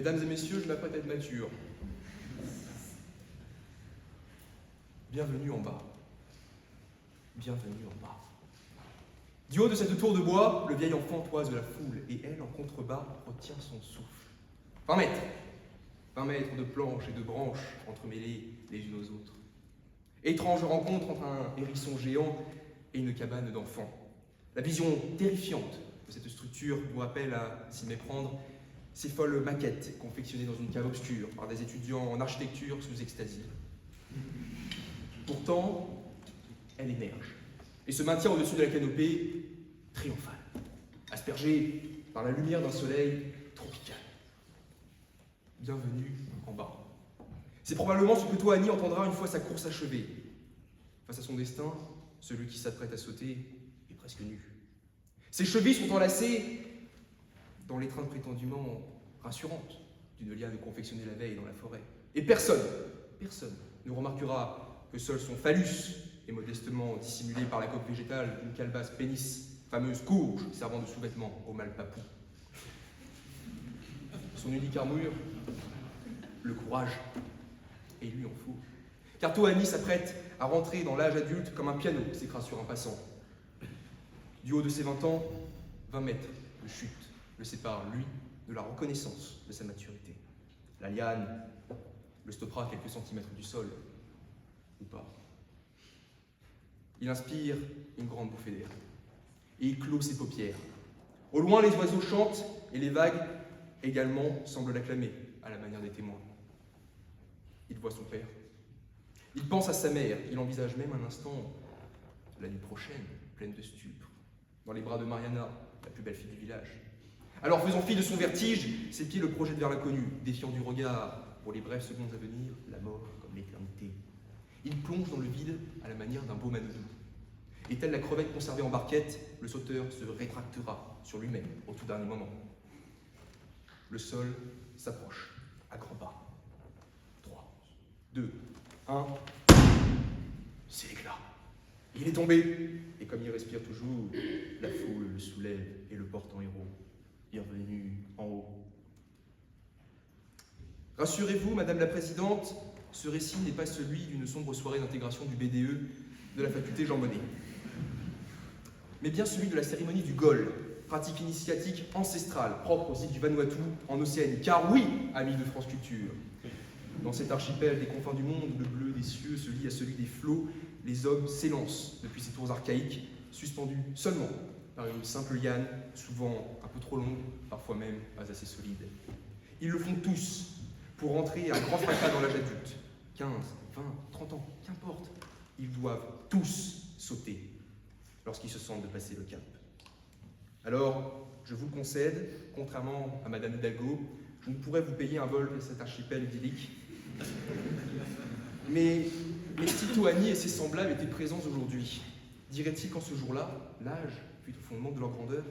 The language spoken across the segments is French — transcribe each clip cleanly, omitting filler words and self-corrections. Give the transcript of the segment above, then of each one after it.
Mesdames et messieurs, je m'apprête à être mature. Bienvenue en bas. Bienvenue en bas. Du haut de cette tour de bois, le vieil enfant toise de la foule, et elle, en contrebas, retient son souffle. 20 mètres. 20 mètres de planches et de branches entremêlées les unes aux autres. Étrange rencontre entre un hérisson géant et une cabane d'enfants. La vision terrifiante de cette structure nous rappelle, à s'y méprendre, ces folles maquettes confectionnées dans une cave obscure par des étudiants en architecture sous extasie. Pourtant, elle émerge et se maintient au-dessus de la canopée triomphale, aspergée par la lumière d'un soleil tropical. Bienvenue en bas. C'est probablement ce que Toani entendra une fois sa course achevée. Face à son destin, celui qui s'apprête à sauter est presque nu. Ses chevilles sont enlacées dans l'étreinte prétendument rassurante d'une liane confectionnée la veille dans la forêt. Et personne ne remarquera que seul son phallus est modestement dissimulé par la coque végétale d'une calebasse pénis, fameuse courge servant de sous-vêtement au mâle papou. Son unique armure, le courage, et il lui en faut. Car Toani s'apprête à rentrer dans l'âge adulte comme un piano s'écrase sur un passant. Du haut de ses 20 ans, 20 mètres de chute le séparent, lui, de la reconnaissance de sa maturité. La liane le stoppera à quelques centimètres du sol, ou pas. Il inspire une grande bouffée d'air, et il clôt ses paupières. Au loin, les oiseaux chantent, et les vagues également semblent l'acclamer, à la manière des témoins. Il voit son père. Il pense à sa mère. Il envisage même un instant la nuit prochaine, pleine de stupre, dans les bras de Mariana, la plus belle fille du village. Alors, faisant fi de son vertige, ses pieds le projettent vers l'inconnu, défiant du regard, pour les brèves secondes à venir, la mort comme l'éternité. Il plonge dans le vide à la manière d'un beau manodou. Et telle la crevette conservée en barquette, le sauteur se rétractera sur lui-même au tout dernier moment. Le sol s'approche à grands pas. 3, 2, 1. C'est l'éclat. Il est tombé. Et comme il respire toujours, la foule le soulève et le porte en héros. Bienvenue en haut. Rassurez-vous, Madame la Présidente, ce récit n'est pas celui d'une sombre soirée d'intégration du BDE de la faculté Jean Monnet, mais bien celui de la cérémonie du Gol, pratique initiatique ancestrale propre aux îles du Vanuatu en Océanie. Car oui, amis de France Culture, dans cet archipel des confins du monde où le bleu des cieux se lie à celui des flots, les hommes s'élancent depuis ces tours archaïques, suspendus seulement par une simple liane, souvent un peu trop longue, parfois même pas assez solide. Ils le font tous pour entrer à grand fracas dans l'âge adulte. 15, 20, 30 ans, qu'importe. Ils doivent tous sauter lorsqu'ils se sentent de passer le cap. Alors, je vous le concède, contrairement à Madame Hidalgo, je ne pourrais vous payer un vol vers cet archipel idyllique. Mais si Toani et ses semblables étaient présents aujourd'hui, dirait-il qu'en ce jour-là, l'âge fut au fondement de leur grandeur?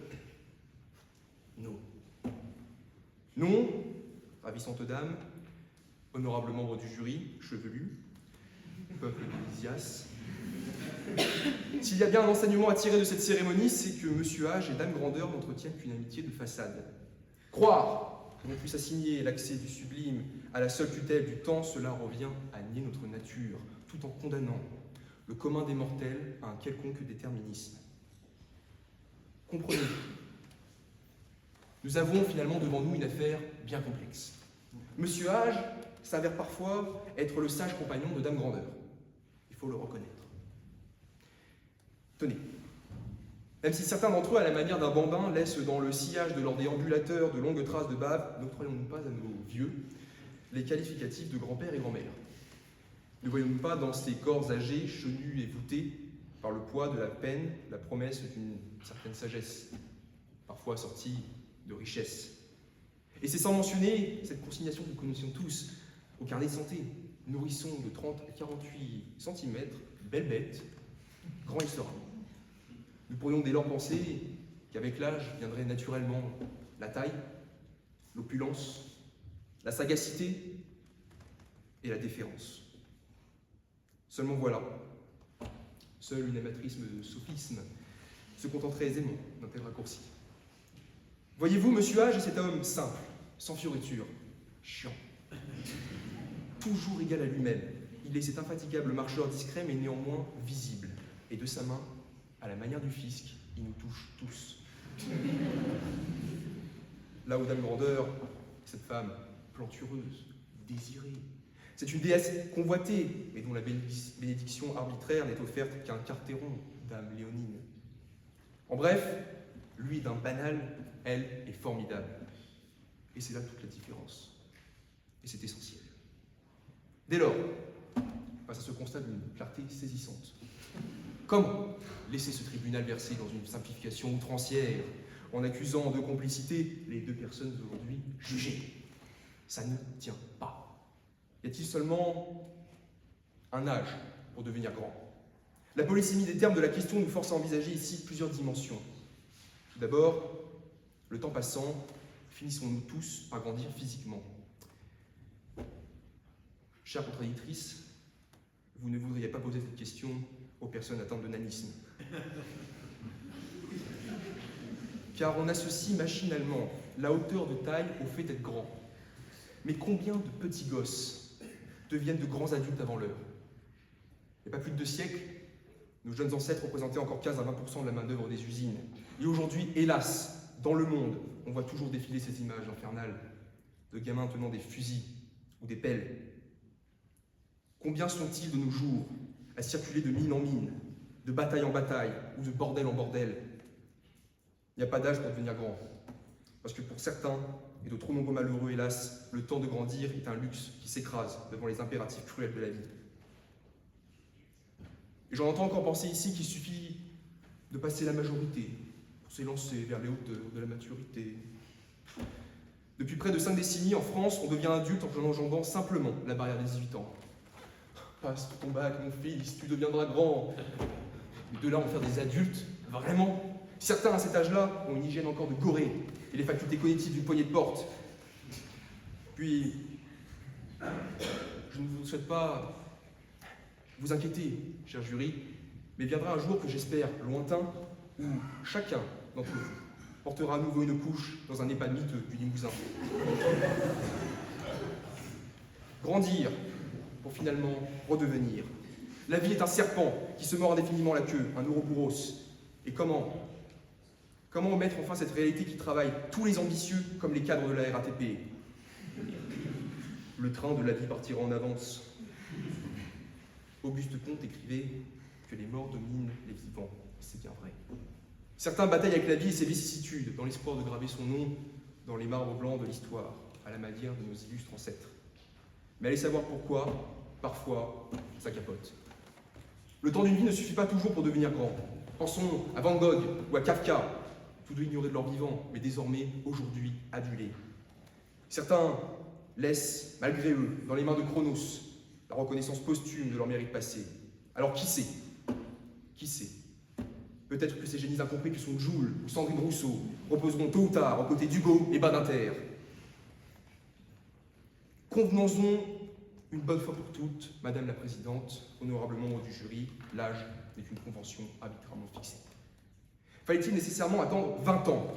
Non. Non, ravissante dame, honorable membre du jury, chevelu, peuple de Lysias. S'il y a bien un enseignement à tirer de cette cérémonie, c'est que Monsieur Âge et Dame Grandeur n'entretiennent qu'une amitié de façade. Croire qu'on puisse assigner l'accès du sublime à la seule tutelle du temps, cela revient à nier notre nature, tout en condamnant le commun des mortels à un quelconque déterminisme. Comprenez, nous avons finalement devant nous une affaire bien complexe. Monsieur Âge s'avère parfois être le sage compagnon de Dame Grandeur. Il faut le reconnaître. Tenez, même si certains d'entre eux, à la manière d'un bambin, laissent dans le sillage de leurs déambulateurs de longues traces de bave, n'octroyons-nous pas à nos vieux les qualificatifs de grand-père et grand-mère? Ne voyons-nous pas dans ces corps âgés, chenus et voûtés par le poids de la peine, la promesse d'une certaine sagesse, parfois assortie de richesse? Et c'est sans mentionner cette consignation que nous connaissions tous au carnet de santé. Nourrisson de 30 à 48 cm, belle bête, grand il sera. Nous pourrions dès lors penser qu'avec l'âge viendrait naturellement la taille, l'opulence, la sagacité et la déférence. Seulement voilà, seule une amatrice de sophisme se contenterait aisément d'un tel raccourci. Voyez-vous, Monsieur Âge est cet homme simple, sans fioriture, Chiant. Toujours égal à lui-même, il est cet infatigable marcheur discret mais néanmoins visible. Et de sa main, à la manière du fisc, il nous touche tous. Là où Dame Grandeur, cette femme plantureuse, désirée, c'est une déesse convoitée, mais dont la bénédiction arbitraire n'est offerte qu'à un carteron, Dame Léonine. En bref, lui d'un banal, elle est formidable. Et c'est là toute la différence. Et c'est essentiel. Dès lors, face à ce constat d'une clarté saisissante, comment laisser ce tribunal verser dans une simplification outrancière en accusant de complicité les deux personnes aujourd'hui jugées? Ça ne tient pas. Y a-t-il seulement un âge pour devenir grand? La polysémie des termes de la question nous force à envisager ici plusieurs dimensions. Tout d'abord, le temps passant, finissons-nous tous par grandir physiquement? Chère contradictrice, vous ne voudriez pas poser cette question aux personnes atteintes de nanisme. Car on associe machinalement la hauteur de taille au fait d'être grand. Mais combien de petits gosses deviennent de grands adultes avant l'heure? Il n'y a pas plus de 2 siècles, nos jeunes ancêtres représentaient encore 15 à 20% de la main-d'œuvre des usines. Et aujourd'hui, hélas, dans le monde, on voit toujours défiler ces images infernales de gamins tenant des fusils ou des pelles. Combien sont-ils de nos jours à circuler de mine en mine, de bataille en bataille ou de bordel en bordel? Il n'y a pas d'âge pour devenir grand. Parce que pour certains, et de trop nombreux malheureux, hélas, le temps de grandir est un luxe qui s'écrase devant les impératifs cruels de la vie. Et j'en entends encore penser ici qu'il suffit de passer la majorité pour s'élancer vers les hauteurs de la maturité. Depuis près de 5 décennies, en France, on devient adulte en enjambant simplement la barrière des 18 ans. Passe ton bac, mon fils, tu deviendras grand. Mais de là, on va faire des adultes, vraiment? Certains, à cet âge-là, ont une hygiène encore de gorée et les facultés cognitives d'une poignée de porte. Puis, je ne vous souhaite pas vous inquiéter, cher jury, mais viendra un jour que j'espère lointain où chacun d'entre vous portera à nouveau une couche dans un EHPAD miteux du Limousin. Grandir pour finalement redevenir. La vie est un serpent qui se mord indéfiniment la queue, un Ouroboros. Et comment omettre enfin cette réalité qui travaille tous les ambitieux comme les cadres de la RATP? Le train de la vie partira en avance. Auguste Comte écrivait que les morts dominent les vivants. C'est bien vrai. Certains bataillent avec la vie et ses vicissitudes dans l'espoir de graver son nom dans les marbres blancs de l'histoire, à la manière de nos illustres ancêtres. Mais allez savoir pourquoi, parfois, ça capote. Le temps d'une vie ne suffit pas toujours pour devenir grand. Pensons à Van Gogh ou à Kafka, tous deux ignorés de leur vivant, mais désormais, aujourd'hui, adulés. Certains laissent, malgré eux, dans les mains de Chronos, la reconnaissance posthume de leur mérite passé. Alors qui sait? Qui sait? Peut-être que ces génies incompris que sont Joule ou Sandrine Rousseau reposeront tôt ou tard aux côtés d'Hugo et Badinter. Convenons-en une bonne fois pour toutes, Madame la Présidente, honorable membre du jury, l'âge est une convention arbitrairement fixée. Fallait-il nécessairement attendre 20 ans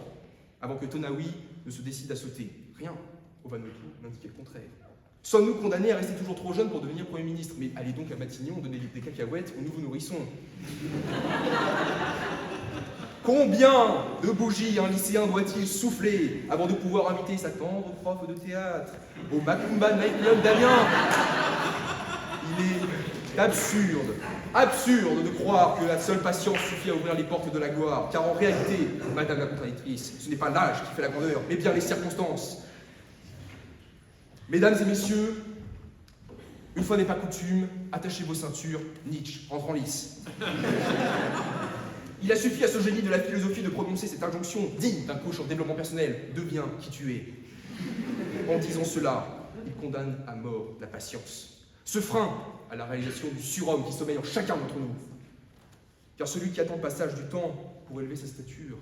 avant que Tonawi ne se décide à sauter? Rien au Vanuatu n'indiquait le contraire. Sommes-nous condamnés à rester toujours trop jeunes pour devenir Premier ministre? Mais allez donc à Matignon donner des cacahuètes aux nouveaux nourrissons. Combien de bougies un lycéen doit-il souffler avant de pouvoir inviter sa tendre prof de théâtre au Macumba Night Club d'Amiens? Il est absurde de croire que la seule patience suffit à ouvrir les portes de la gloire, car en réalité, Madame la contradictrice, ce n'est pas l'âge qui fait la grandeur, mais bien les circonstances. Mesdames et messieurs, une fois n'est pas coutume, attachez vos ceintures, Nietzsche rentre en lice. Il a suffi à ce génie de la philosophie de prononcer cette injonction digne d'un coach en développement personnel: deviens qui tu es. En disant cela, il condamne à mort la patience, ce frein à la réalisation du surhomme qui sommeille en chacun d'entre nous. Car celui qui attend le passage du temps pour élever sa stature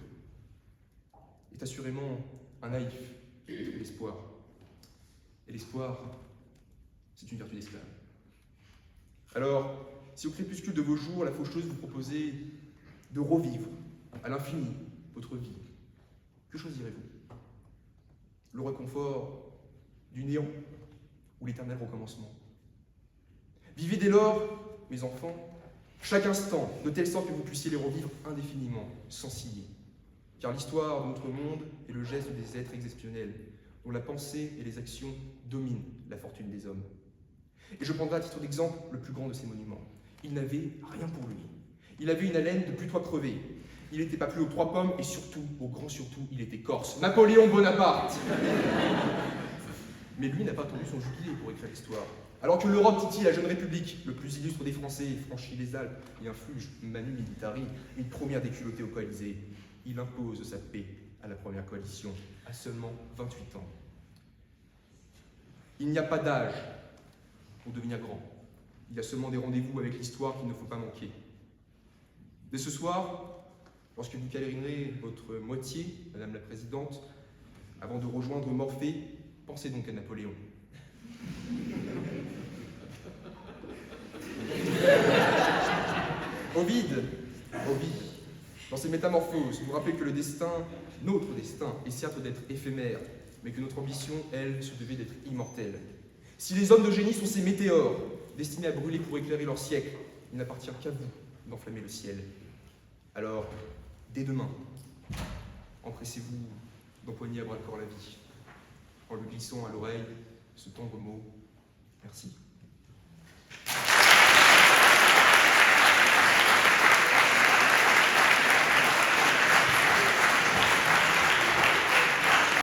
est assurément un naïf de l'espoir. Et l'espoir, c'est une vertu d'esclave. Alors, si au crépuscule de vos jours, la faucheuse vous proposait de revivre à l'infini votre vie, que choisirez-vous? Le réconfort du néant ou l'éternel recommencement. Vivez dès lors, mes enfants, chaque instant, de telle sorte que vous puissiez les revivre indéfiniment, sans ciller. Car l'histoire de notre monde est le geste des êtres exceptionnels, dont la pensée et les actions dominent la fortune des hommes. Et je prendrai à titre d'exemple le plus grand de ces monuments. Il n'avait rien pour lui. Il avait une haleine de putois crevé. Il n'était pas plus aux trois pommes et surtout, au grand surtout, il était corse. Napoléon Bonaparte. Mais lui n'a pas tendu son jubilé pour écrire l'histoire. Alors que l'Europe titille la jeune République, le plus illustre des Français, franchit les Alpes et inflige Manu Militari, une première déculottée au Coalisée, il impose sa paix à la première coalition, à seulement 28 ans. Il n'y a pas d'âge pour devenir grand. Il y a seulement des rendez-vous avec l'histoire qu'il ne faut pas manquer. Dès ce soir, lorsque vous câlinerez votre moitié, Madame la Présidente, avant de rejoindre Morphée, pensez donc à Napoléon. Ovide, dans ses métamorphoses, vous rappelez que le destin, notre destin, est certes d'être éphémère, mais que notre ambition, elle, se devait d'être immortelle. Si les hommes de génie sont ces météores, destinés à brûler pour éclairer leur siècle, il n'appartient qu'à vous d'enflammer le ciel. Alors, dès demain, empressez-vous d'empoigner à bras-le-corps la vie, en lui glissant à l'oreille ce tendre mot « Merci ».